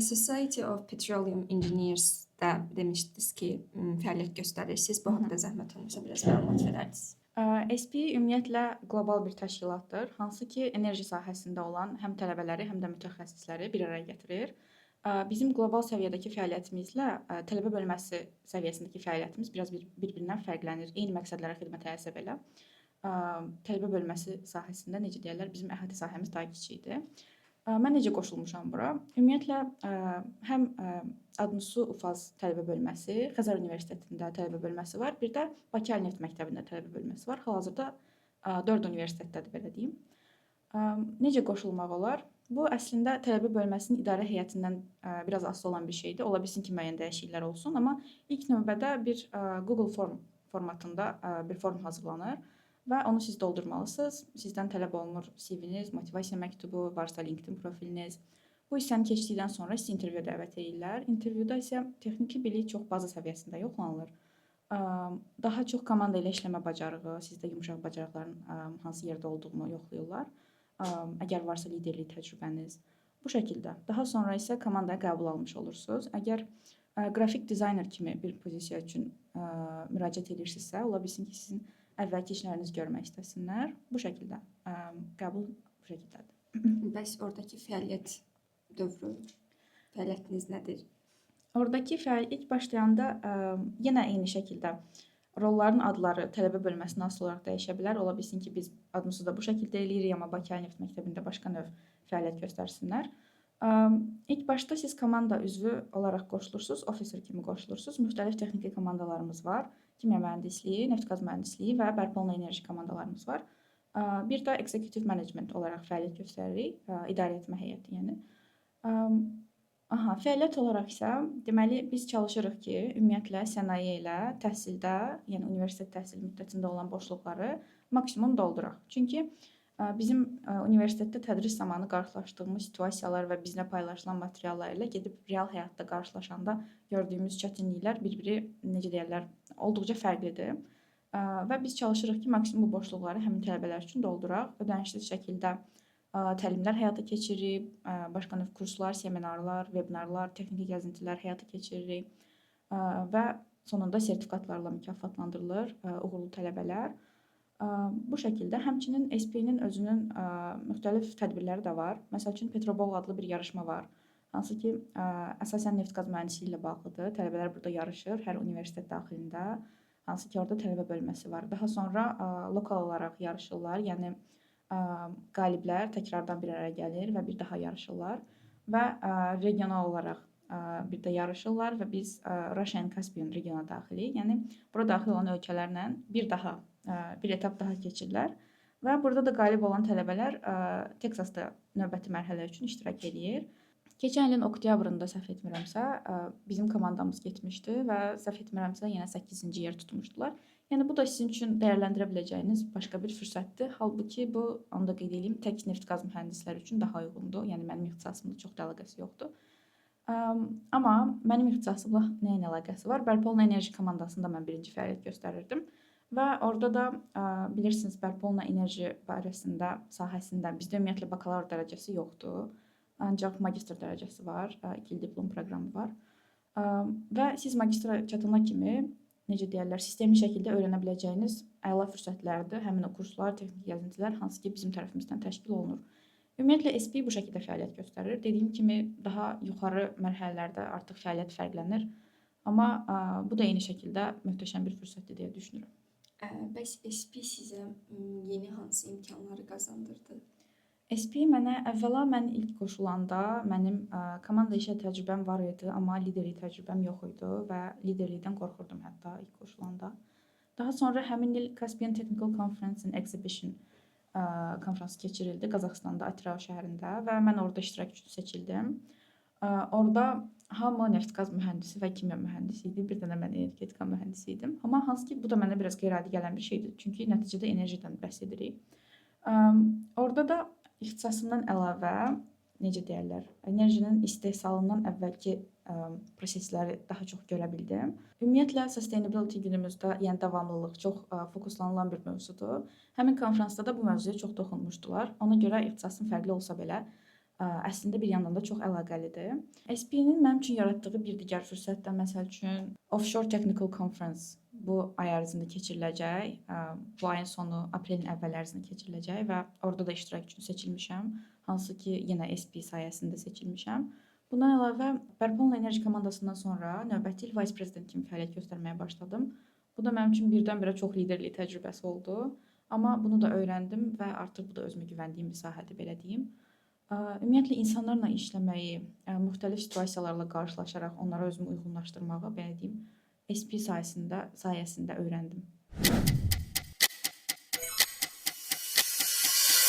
Society of Petroleum Engineers-də demişdiniz ki, fəaliyyət göstərirsiniz. Bu haqda zəhmət olmasa biraz məlumat verərdiniz. SPI ümumiyyətlə qlobal bir təşkilatdır, hansı ki, enerji sahəsində olan həm tələbələri, həm də mütəxəssisləri bir araya gətirir. Bizim qlobal səviyyədəki fəaliyyətimizlə tələbə bölməsi səviyyəsindəki fəaliyyətimiz biraz bir-birindən fərqlənir. Eyni məqsədlərə xidmət etsə belə, tələbə bölməsi sahəsində necə deyirlər, bizim əhatə sahəmiz daha kiçikdir. Mən necə qoşulmuşam bura? Ümumiyyətlə, həm Adnusu UFAZ tələbə bölməsi, Xəzər Universitetində tələbə bölməsi var, bir də Bakı Əli Neft Məktəbində tələbə bölməsi var. Hal-hazırda 4 universitetdədir, belə deyim. Necə qoşulmaq olar? Bu, əslində tələbə bölməsinin idarə heyətindən biraz asılı olan bir şeydir. Ola bilsin ki, müəyyən dəyişikliklər olsun, amma ilk növbədə bir Google Form formatında bir form hazırlanır və onu siz doldurmalısınız. Sizdən tələb olunur CV-niz, motivasiya məktubu, varsa LinkedIn profiliniz. Bu hissəni keçdikdən sonra sizi intervyuya dəvət edirlər. İntervyuda isə texniki bilik çox baza səviyyəsində yoxlanılır. Daha çox komanda ilə işləmə bacarığı, sizdə yumşaq bacarıqların hansı yerdə olduğunu yoxlayırlar. Əgər varsa liderlik təcrübəniz. Bu şəkildə. Daha sonra isə komandaya qəbul almış olursunuz. Əgər qrafik dizayner kimi bir pozisiya üçün müraciət edirsinizsə, ola bilsin ki, sizin əvvəlki işlərinizi görmək istəsinlər. Bu şəkildə qəbul bu şəkildədir. Bəs oradakı fəaliyyət dövrü, fəaliyyətiniz nədir? Oradakı ilk başlayanda yenə eyni şəkildə rolların adları tələbə bölməsindən asılı olaraq dəyişə bilər. Ola bilsin ki, biz adımızı da bu şəkildə eləyirik, amma Bakı Əli Neft Məktəbində başqa növ fəaliyyət göstərsinlər. İlk başda siz komanda üzvü olaraq qoşulursunuz, officer kimi qoşulursunuz. Müxtəlif texniki komandalarımız var. Kimya mühəndisliyi, neft-qaz mühəndisliyi və bərpa olunan enerji komandalarımız var. Bir də executive management olaraq fəaliyyət göstəririk, idarə etmə heyəti, yəni. Fəaliyyət olaraq isə deməli biz çalışırıq ki, ümumiyyətlə sənaye ilə təhsildə, yəni universitet təhsil müddətində olan boşluqları maksimum dolduraq. Çünki bizim universitetdə tədris zamanı qarşılaşdığımız situasiyalar və bizlə paylaşılan materiallar ilə gedib real həyatda qarşılaşanda gördüyümüz çətinliklər bir-biri, necə deyirlər, olduqca fərqlidir. Və biz çalışırıq ki, maksimum bu boşluqları həmin tələbələr üçün dolduraq. Ödənişsiz şəkildə təlimlər həyata keçiririk, başqa növ kurslar, seminarlar, vebinarlar, texniki gəzintilər həyata keçiririk və sonunda sertifikatlarla mükafatlandırılır uğurlu tələbələr. Bu şəkildə həmçinin SPI-nin özünün müxtəlif tədbirləri də var. Məsəl üçün Petrobol adlı bir yarışma var, hansı ki, əsasən neft-qaz mühəndisliyi ilə bağlıdır. Tələbələr burada yarışır, hər universitet daxilində, hansı ki, orada tələbə bölməsi var. Daha sonra lokal olaraq yarışırlar, yəni qaliblər təkrardan bir araya gəlir və bir daha yarışırlar və regional olaraq bir də yarışırlar və biz Russia and Caspian regiona daxilik, yəni bura daxil olan ölkələrlə bir etap daha keçirlər və burada da qalib olan tələbələr Teksasda növbəti mərhələ üçün iştirak edir. Keçən ilin oktyabrında səhv etmirəmsə, bizim komandamız getmişdi və səhv etmirəmsə yenə 8-ci yer tutmuşdular. Yəni bu da sizin üçün dəyərləndirə biləcəyiniz başqa bir fürsətdir. Halbuki bu, onu da qeyd edeyim, tək neft-qaz mühəndisləri üçün daha uyğundur. Yəni mənim ixtisasımla çox da əlaqəsi yoxdur. Amma mənim ixtisasımla nəyin əlaqəsi var? Bərpa olunan enerji komandasında mən birinci fəaliyyət göstərirdim və orada da bilirsiniz, bərpa olunan enerji barəsində sahəsində bizdə ümumiyyətlə bakalavr dərəcəsi yoxdur. Ancaq magistr dərəcəsi var, 2 il diplom proqramı var. Və siz magistra çatana kimi, necə deyərlər, sistemli şəkildə öyrənə biləcəyiniz əla fürsətlərdir. Həmin o kurslar, texniki gəzintilər, hansı ki, bizim tərəfimizdən təşkil olunur. Ümumiyyətlə, SPI bu şəkildə fəaliyyət göstərir. Dediyim kimi, daha yuxarı mərhələlərdə artıq fəaliyyət fərqlənir. Amma bu da eyni şəkildə möhtəşəm bir fürsətdir deyə düşünürüm. Bəs SPI sizə yeni hansı imkanları qazandırdı? SPI mənə əvvəla mən ilk qoşulanda mənim komanda işə təcrübəm var idi, amma liderlik təcrübəm yox idi və liderlikdən qorxurdum hətta ilk qoşulanda. Daha sonra həmin il Caspian Technical Conference and Exhibition konfransı keçirildi Qazaxıstanda, Atrau şəhərində və mən orada iştirak üçün seçildim. Orada hamı neft-qaz mühəndisi və kimya mühəndisi idi. Bir dənə mən energetika mühəndisi idim. Amma hansı ki, bu da mənə biraz qeyri-adi gələn bir şeydir. Çünki nəticədə enerjidən bəhs edirik. Orada da ixtisasımdan əlavə, necə deyərlər, enerjinin istehsalından əvvəlki prosesləri daha çox görə bildim. Ümumiyyətlə, sustainability günümüzdə, yəni davamlılıq çox fokuslanılan bir mövzudur. Həmin konfransda da bu mövzuya çox toxunmuşdular. Ona görə ixtisasım fərqli olsa belə, əslində bir yandan da çox əlaqəlidir. SP-nin mənim üçün yaratdığı bir digər fürsət də məsəl üçün Offshore Technical Conference bu ay ərzində keçiriləcək. Bu ayın sonu, aprelin əvvəl ərzində keçiriləcək və orada da iştirak üçün seçilmişəm. Hansı ki, yenə SP sayəsində seçilmişəm. Bundan əlavə, bərpa olunan enerji komandasından sonra növbəti il vice prezident kimi fəaliyyət göstərməyə başladım. Bu da mənim üçün birdən-birə çox liderlik təcrübəsi oldu. Amma bunu da öyrəndim və artıq bu da özümə güvəndiyim bir sahədir, belə deyim. Ümumiyyətlə insanlarla işləməyi, müxtəlif situasiyalarla qarşılaşaraq onlara özümü uyğunlaşdırmağı, belə deyim, SP sayəsində öyrəndim.